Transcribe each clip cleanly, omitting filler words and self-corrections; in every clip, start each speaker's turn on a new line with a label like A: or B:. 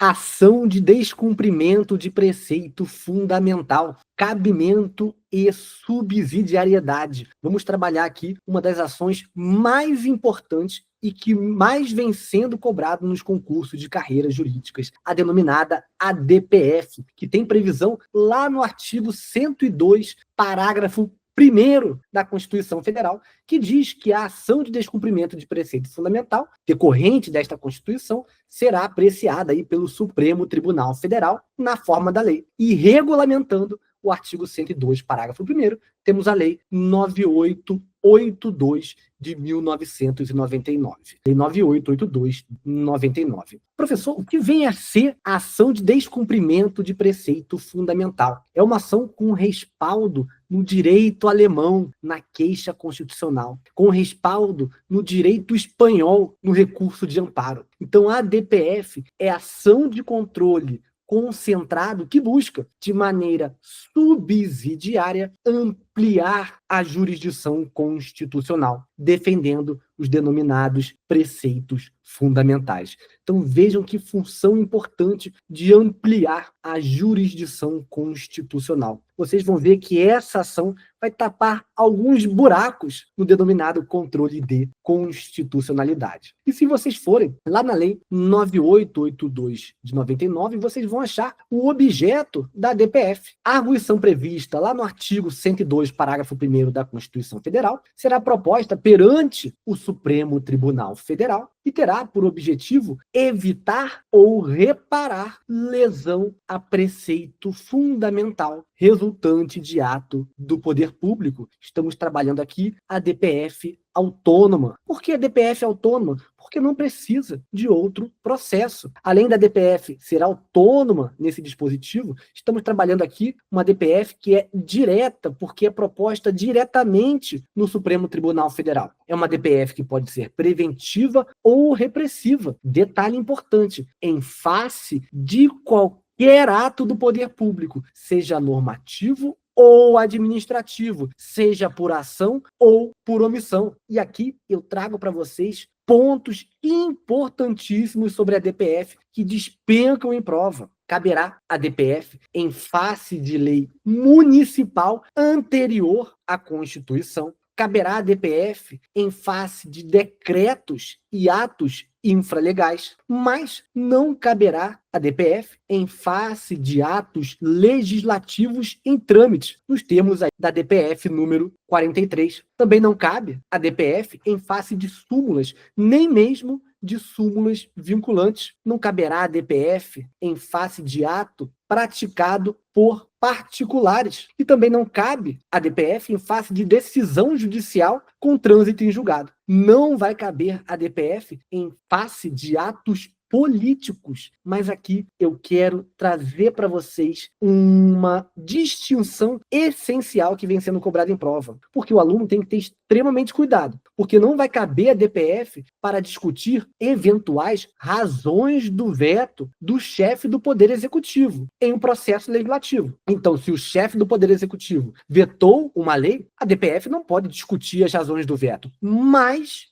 A: Ação de descumprimento de preceito fundamental, cabimento e subsidiariedade. Vamos trabalhar aqui uma das ações mais importantes e que mais vem sendo cobrado nos concursos de carreiras jurídicas, a denominada ADPF, que tem previsão lá no artigo 102, parágrafo 1º da Constituição Federal, que diz que a ação de descumprimento de preceito fundamental, decorrente desta Constituição, será apreciada aí pelo Supremo Tribunal Federal na forma da lei. E regulamentando o artigo 102, parágrafo 1º, temos a Lei 9882 de 1999. Lei 9882 de 99. Professor, o que vem a ser a ação de descumprimento de preceito fundamental? É uma ação com respaldo no direito alemão, na queixa constitucional, com respaldo no direito espanhol, no recurso de amparo. Então, a ADPF é ação de controle concentrado que busca, de maneira subsidiária, ampliar a jurisdição constitucional, defendendo os denominados preceitos fundamentais. Então vejam que função importante de ampliar a jurisdição constitucional. Vocês vão ver que essa ação vai tapar alguns buracos no denominado controle de constitucionalidade. E se vocês forem lá na Lei 9882 de 99, vocês vão achar o objeto da DPF. A arguição prevista lá no artigo 102, parágrafo 1º da Constituição Federal, será proposta perante o Supremo Tribunal Federal e terá por objetivo evitar ou reparar lesão a preceito fundamental resultante de ato do poder público. Estamos trabalhando aqui a DPF autônoma. Por que a DPF autônoma? Porque não precisa de outro processo. Além da DPF ser autônoma nesse dispositivo, estamos trabalhando aqui uma DPF que é direta, porque é proposta diretamente no Supremo Tribunal Federal. É uma DPF que pode ser preventiva ou repressiva. Detalhe importante, em face de qualquer ato do poder público, seja normativo ou administrativo, seja por ação ou por omissão. E aqui eu trago para vocês pontos importantíssimos sobre a DPF que despencam em prova. Caberá a DPF em face de lei municipal anterior à Constituição. Caberá a DPF em face de decretos e atos infralegais, mas não caberá a DPF em face de atos legislativos em trâmite, nos termos da DPF número 43. Também não cabe a DPF em face de súmulas, nem mesmo de súmulas vinculantes. Não caberá a DPF em face de ato praticado por particulares. E também não cabe a DPF em face de decisão judicial com trânsito em julgado. Não vai caber a DPF em face de atos políticos, mas aqui eu quero trazer para vocês uma distinção essencial que vem sendo cobrada em prova, porque o aluno tem que ter extremamente cuidado, porque não vai caber a DPF para discutir eventuais razões do veto do chefe do Poder Executivo em um processo legislativo. Então, se o chefe do Poder Executivo vetou uma lei, a DPF não pode discutir as razões do veto, mas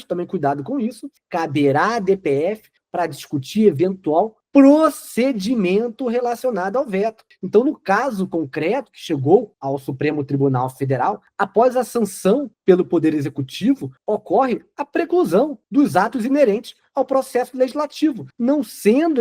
A: também cuidado com isso, caberá a DPF para discutir eventual procedimento relacionado ao veto. Então, no caso concreto que chegou ao Supremo Tribunal Federal, após a sanção pelo Poder Executivo, ocorre a preclusão dos atos inerentes ao processo legislativo, não sendo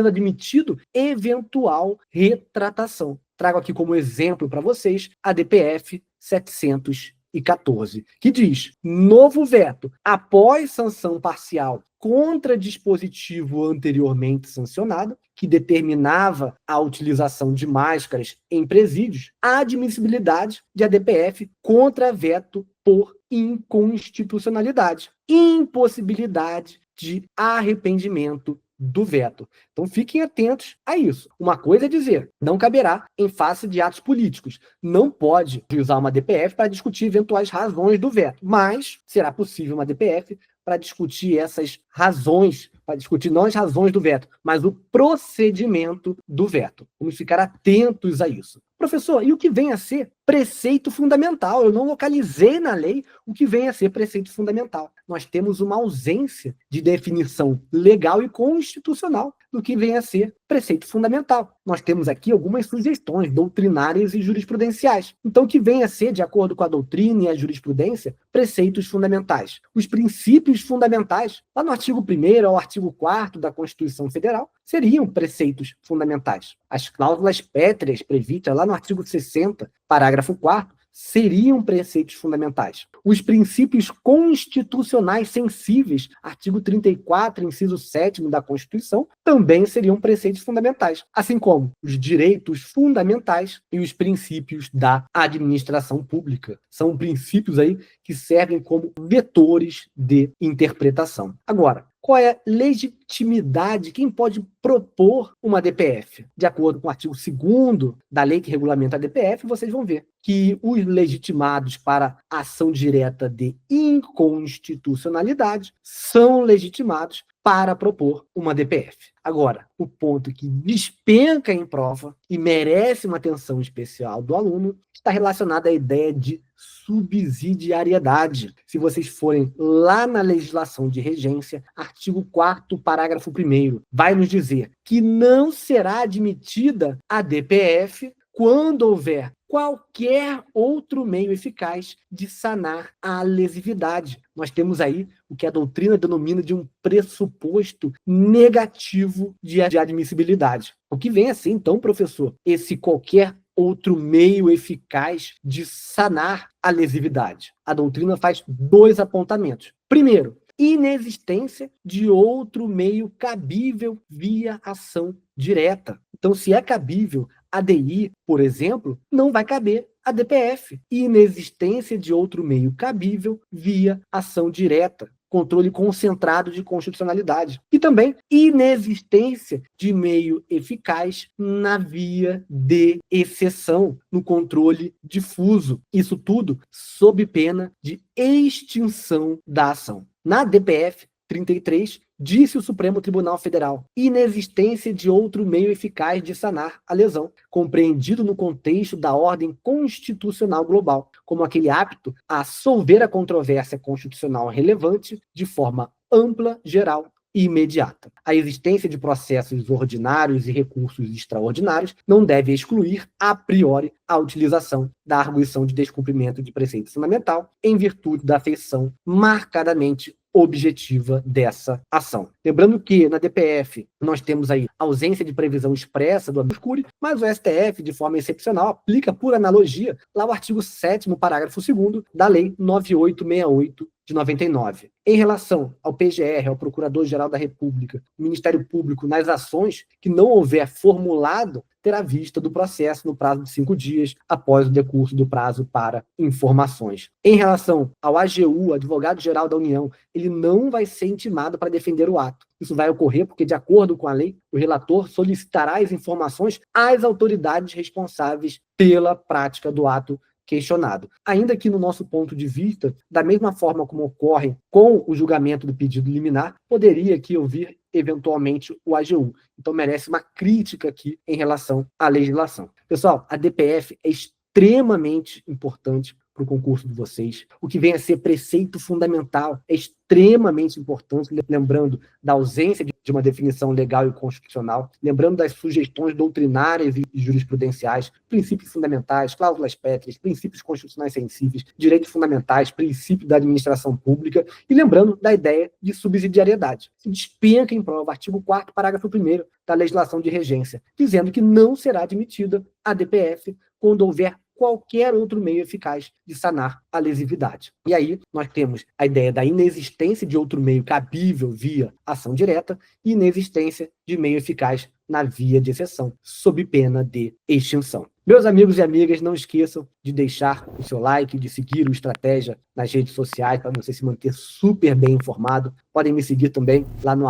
A: admitido eventual retratação. Trago aqui como exemplo para vocês a DPF 714, que diz: novo veto após sanção parcial contra dispositivo anteriormente sancionado, que determinava a utilização de máscaras em presídios, a admissibilidade de ADPF contra veto por inconstitucionalidade, impossibilidade de arrependimento do veto. Então fiquem atentos a isso. Uma coisa é dizer, não caberá em face de atos políticos. Não pode usar uma DPF para discutir eventuais razões do veto, mas será possível uma DPF para discutir essas razões, para discutir não as razões do veto, mas o procedimento do veto. Vamos ficar atentos a isso. Professor, e o que vem a ser preceito fundamental? Eu não localizei na lei o que vem a ser preceito fundamental. Nós temos uma ausência de definição legal e constitucional do que vem a ser preceito fundamental. Nós temos aqui algumas sugestões doutrinárias e jurisprudenciais. Então, o que vem a ser, de acordo com a doutrina e a jurisprudência, preceitos fundamentais. Os princípios fundamentais, lá no artigo 1º ao artigo 4º da Constituição Federal, seriam preceitos fundamentais. As cláusulas pétreas previstas lá no artigo 60, parágrafo 4º, seriam preceitos fundamentais. Os princípios constitucionais sensíveis, artigo 34, inciso 7º da Constituição, também seriam preceitos fundamentais, assim como os direitos fundamentais e os princípios da administração pública. São princípios aí que servem como vetores de interpretação. Agora, qual é a legitimidade? Quem pode propor uma DPF? De acordo com o artigo 2º da lei que regulamenta a DPF, vocês vão ver que os legitimados para ação direta de inconstitucionalidade são legitimados para propor uma DPF. Agora, o ponto que despenca em prova e merece uma atenção especial do aluno está relacionado à ideia de subsidiariedade. Se vocês forem lá na legislação de regência, artigo 4º, parágrafo 1º, vai nos dizer que não será admitida a DPF quando houver qualquer outro meio eficaz de sanar a lesividade. Nós temos aí o que a doutrina denomina de um pressuposto negativo de admissibilidade. O que vem assim, então, professor? Esse qualquer outro meio eficaz de sanar a lesividade. A doutrina faz 2 apontamentos. Primeiro, inexistência de outro meio cabível via ação direta. Então, se é cabível a DI, por exemplo, não vai caber a DPF. Inexistência de outro meio cabível via ação direta. Controle concentrado de constitucionalidade. E também inexistência de meio eficaz na via de exceção, no controle difuso. Isso tudo sob pena de extinção da ação. Na DPF 33, disse o Supremo Tribunal Federal: inexistência de outro meio eficaz de sanar a lesão, compreendido no contexto da ordem constitucional global, como aquele apto a solver a controvérsia constitucional relevante de forma ampla, geral e imediata. A existência de processos ordinários e recursos extraordinários não deve excluir, a priori, a utilização da arguição de descumprimento de preceito fundamental em virtude da feição marcadamente objetiva dessa ação. Lembrando que na DPF nós temos aí ausência de previsão expressa do habeas curiae, mas o STF, de forma excepcional, aplica por analogia lá o artigo 7º, parágrafo 2º da Lei 9868 de 99. Em relação ao PGR, ao Procurador-Geral da República, o Ministério Público, nas ações que não houver formulado, terá vista do processo no prazo de 5 dias após o decurso do prazo para informações. Em relação ao AGU, Advogado-Geral da União, ele não vai ser intimado para defender o ato. Isso vai ocorrer porque, de acordo com a lei, o relator solicitará as informações às autoridades responsáveis pela prática do ato questionado. Ainda que, no nosso ponto de vista, da mesma forma como ocorre com o julgamento do pedido liminar, poderia aqui ouvir eventualmente o AGU. Então merece uma crítica aqui em relação à legislação. Pessoal, a DPF é extremamente importante para o concurso de vocês. O que vem a ser preceito fundamental é extremamente importante, lembrando da ausência de uma definição legal e constitucional, lembrando das sugestões doutrinárias e jurisprudenciais, princípios fundamentais, cláusulas pétreas, princípios constitucionais sensíveis, direitos fundamentais, princípio da administração pública, e lembrando da ideia de subsidiariedade. Se despenca em prova, artigo 4º, parágrafo 1º da legislação de regência, dizendo que não será admitida a DPF quando houver qualquer outro meio eficaz de sanar a lesividade. E aí nós temos a ideia da inexistência de outro meio cabível via ação direta e inexistência de meio eficaz na via de exceção, sob pena de extinção. Meus amigos e amigas, não esqueçam de deixar o seu like, de seguir o Estratégia nas redes sociais para você se manter super bem informado. Podem me seguir também lá no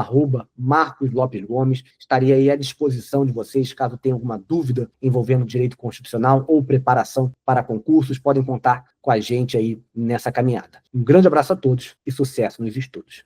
A: @MarcosLopesGomes. Estarei aí à disposição de vocês, caso tenham alguma dúvida envolvendo direito constitucional ou preparação para concursos, podem contar com a gente aí nessa caminhada. Um grande abraço a todos e sucesso nos estudos.